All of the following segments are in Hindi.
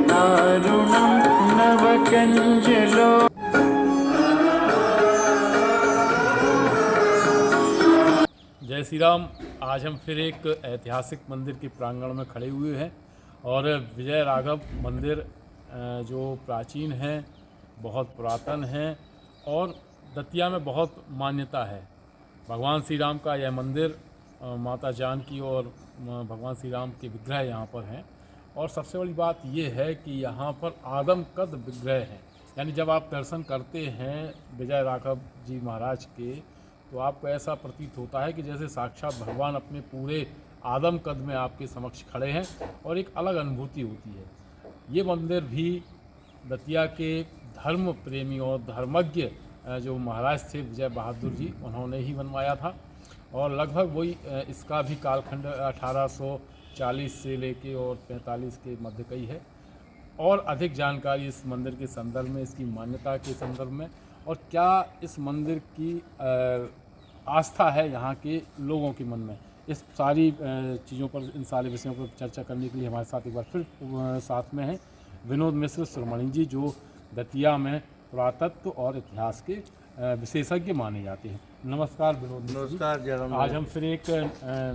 दारुणं नवकञ्जलो। जय श्री राम। आज हम फिर एक ऐतिहासिक मंदिर के प्रांगण में खड़े हुए हैं और विजय राघव मंदिर जो प्राचीन है, बहुत पुरातन है और दतिया में बहुत मान्यता है। भगवान श्री राम का यह मंदिर, माता जानकी और भगवान श्री राम के विग्रह यहाँ पर हैं। और सबसे बड़ी बात यह है कि यहाँ पर आदमकद विग्रह हैं, यानी जब आप दर्शन करते हैं विजय राघव जी महाराज के, तो आपको ऐसा प्रतीत होता है कि जैसे साक्षात भगवान अपने पूरे आदम कद में आपके समक्ष खड़े हैं और एक अलग अनुभूति होती है। ये मंदिर भी दतिया के धर्म प्रेमी और धर्मज्ञ जो महाराज थे विजय बहादुर जी, उन्होंने ही बनवाया था। और लगभग वही इसका भी कालखंड 1840 से लेके और 45 के मध्य का ही है। और अधिक जानकारी इस मंदिर के संदर्भ में, इसकी मान्यता के संदर्भ में और क्या इस मंदिर की आस्था है यहाँ के लोगों के मन में, इस सारी चीज़ों पर, इन सारे विषयों पर चर्चा करने के लिए हमारे साथ एक बार फिर साथ में हैं विनोद मिश्र सुरमणि जी, जो दतिया में पुरातत्व और इतिहास के विशेषज्ञ माने जाते हैं। नमस्कार विनोद मिश्र जी। नमस्कार जयराम। आज हम फिर एक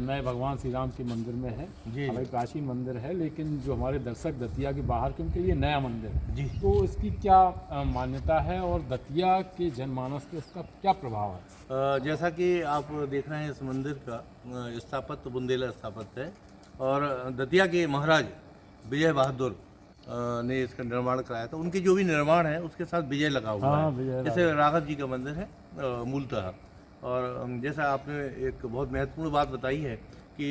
नए भगवान श्री राम के मंदिर में हैं। जी, हमारे प्राचीन मंदिर है, लेकिन जो हमारे दर्शक दतिया के बाहर के, उनके लिए नया मंदिर है जी। तो इसकी क्या मान्यता है और दतिया के जनमानस पे इसका क्या प्रभाव है? जैसा कि आप देख रहे हैं, इस मंदिर का स्थापत्य बुंदेला स्थापत्य है और दतिया के महाराज विजय बहादुर ने इसका निर्माण कराया था। उनके जो भी निर्माण है उसके साथ विजय लगा हुआ है। जैसे राघव जी का मंदिर है मूलतः। और जैसा आपने एक बहुत महत्वपूर्ण बात बताई है कि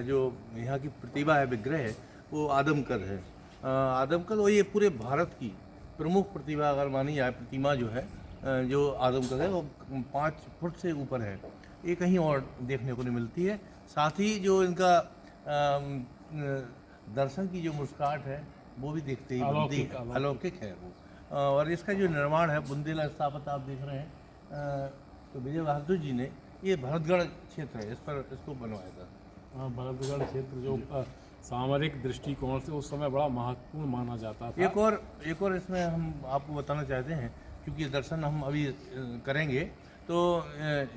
जो यहाँ की प्रतिभा है, विग्रह है, वो आदमकद है। आदमकद और ये पूरे भारत की प्रमुख प्रतिभा अगर मानी जाए, प्रतिमा जो है जो आदमकद है, वो 5 फुट से ऊपर है। ये कहीं और देखने को नहीं मिलती है। साथ ही जो इनका दर्शन की जो मुस्कान है वो भी देखते ही बनती है, अलौकिक है वो। और इसका जो निर्माण है बुंदेला स्थापत्य आप देख रहे हैं, तो विजय बहादुर जी ने, ये भरतगढ़ क्षेत्र है, इस पर इसको बनवाया था। भरतगढ़ क्षेत्र जो सामरिक दृष्टिकोण से उस समय बड़ा महत्वपूर्ण माना जाता था। एक और इसमें हम आपको बताना चाहते हैं, क्योंकि दर्शन हम अभी करेंगे, तो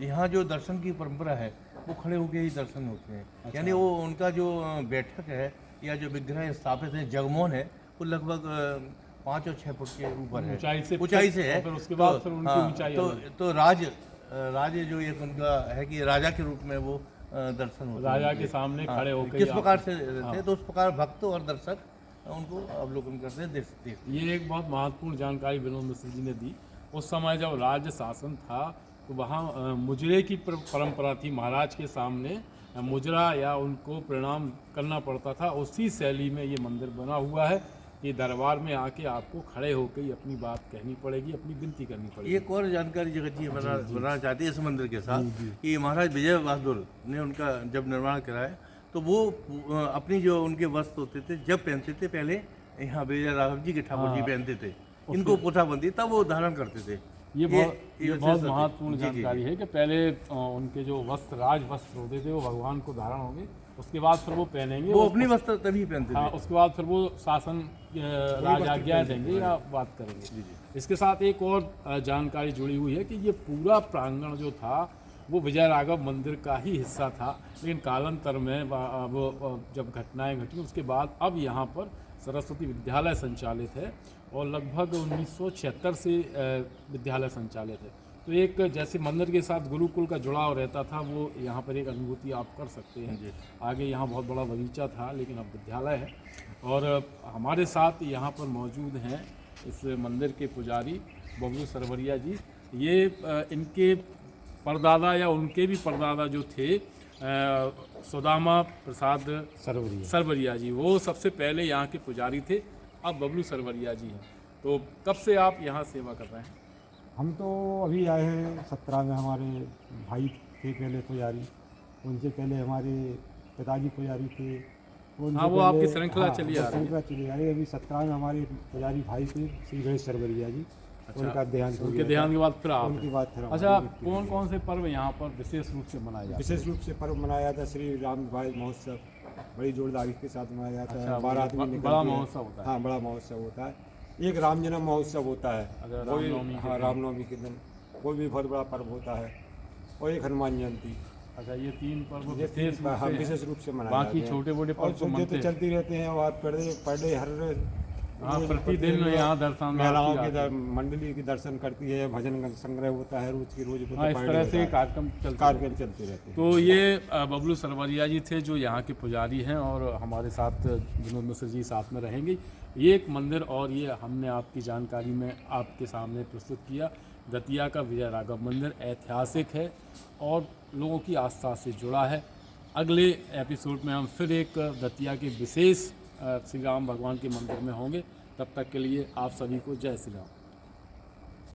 यहाँ जो दर्शन की परंपरा है वो खड़े होकर ही दर्शन होते हैं। अच्छा। यानी वो उनका जो बैठक है या जो विग्रह स्थापित है, जगमोहन है, वो लगभग 5 और 6 फुट के ऊपर है, ऊंचाई से है। फिर उसके बाद फिर उनकी ऊंचाई तो राज जो एक उनका है कि राजा के रूप में वो दर्शन होते हैं, राजा के सामने खड़े होकर किस प्रकार से रहते हैं, तो उस प्रकार भक्त और दर्शक उनको अवलोकन करते हैं, देखते हैं। ये एक बहुत महत्वपूर्ण जानकारी विनोद मिश्र जी ने दी। उस समय जब राज्य शासन था तो वहाँ मुजरे की परंपरा थी। महाराज के सामने मुजरा या उनको प्रणाम करना पड़ता था। उसी शैली में ये मंदिर बना हुआ है कि दरबार में आके आपको खड़े होकर ही अपनी बात कहनी पड़ेगी, अपनी विनती करनी पड़ेगी। एक और जानकारी जगत जी बनाना चाहती है इस मंदिर के साथ कि महाराज विजय बहादुर ने उनका जब निर्माण कराया, तो वो अपनी जो उनके वस्त्र होते थे, जब पहनते थे, पहले यहाँ विजय राघव जी के ठाकुर जी पहनते थे, इनको पोथाबंदी, तब वो धारण करते थे। ये बहुत महत्वपूर्ण जानकारी है कि पहले उनके जो वस्त्र, राज वस्त्र होते थे, वो भगवान को धारण होंगे, उसके बाद फिर वो पहनेंगे, वो अपनी वस्त्र तभी पहनते थे। उसके बाद फिर वो शासन राज आज्ञा देंगे या बात करेंगे। इसके साथ एक और जानकारी जुड़ी हुई है कि ये पूरा प्रांगण जो था वो विजय राघव मंदिर का ही हिस्सा था, लेकिन कालांतर में वो जब घटनाएं घटी उसके बाद अब यहाँ पर सरस्वती विद्यालय संचालित है और लगभग 1976 से विद्यालय संचालित है। तो एक जैसे मंदिर के साथ गुरुकुल का जुड़ाव रहता था, वो यहाँ पर एक अनुभूति आप कर सकते हैं। आगे यहाँ बहुत बड़ा बगीचा था, लेकिन अब विद्यालय है। और हमारे साथ यहाँ पर मौजूद हैं इस मंदिर के पुजारी बबलू सरवरिया जी। ये इनके परदादा या उनके भी परदादा जो थे सुदामा प्रसाद सरवरिया जी, वो सबसे पहले यहाँ के पुजारी थे। अब बबलू सरवरिया जी हैं। तो कब से आप यहाँ सेवा कर रहे हैं? हम तो अभी आए हैं 17 में। हमारे भाई थे पहले पुजारी, उनसे पहले हमारे पिताजी पुजारी थे। हाँ, वो आपकी श्रृंखला चली आ रही है। अभी 17 में हमारे पुजारी भाई थे श्री गणेश सरवरिया जी। अच्छा, उनका देहांत हो गया। उनके देहांत के बाद फिर आप? उनके बाद फिर। अच्छा, कौन कौन से पर्व यहाँ पर विशेष रूप से मनाए जाते हैं? विशेष रूप से पर्व मनाया जाता है श्री राम विवाह महोत्सव, बड़ी जोरदारी के साथ मनाया जाता अच्छा, है। बारात में निकलती बड़ा है। महोत्सव होता है। हाँ, बड़ा महोत्सव होता है। एक राम जन्म महोत्सव होता है, अच्छा, वो भी रामनवमी के हाँ दिन। रामनवमी के दिन वो भी बहुत बड़ा पर्व होता है। और एक हनुमान जयंती, अच्छा, ये 3 पर्व ये विशेष रूप हाँ से विशेष हैं। रूप से मनाए बाकी जाते हैं। छोटे-मोटे और पर्व तो ये मनते तो चलती रहते हैं। और पर डे हर हाँ, रोज प्रतिदिन यहाँ दर्शनार्थी महिलाओं आते के हैं। मंडली की दर्शन करती है, भजन संग्रह होता है रोज की रोज। हाँ, इस तरह से कार्यक्रम चलते हैं। कार्यक्रम चलते रहते हैं। तो ये बबलू सरवरिया जी थे जो यहाँ के पुजारी हैं और हमारे साथ विनोद मिश्र जी साथ में रहेंगे। ये एक मंदिर और ये हमने आपकी जानकारी में आपके सामने प्रस्तुत किया। दतिया का विजय राघव मंदिर ऐतिहासिक है और लोगों की आस्था से जुड़ा है। अगले एपिसोड में हम फिर एक दतिया के विशेष श्री राम भगवान के मंदिर में होंगे। तब तक के लिए आप सभी को जय श्री राम।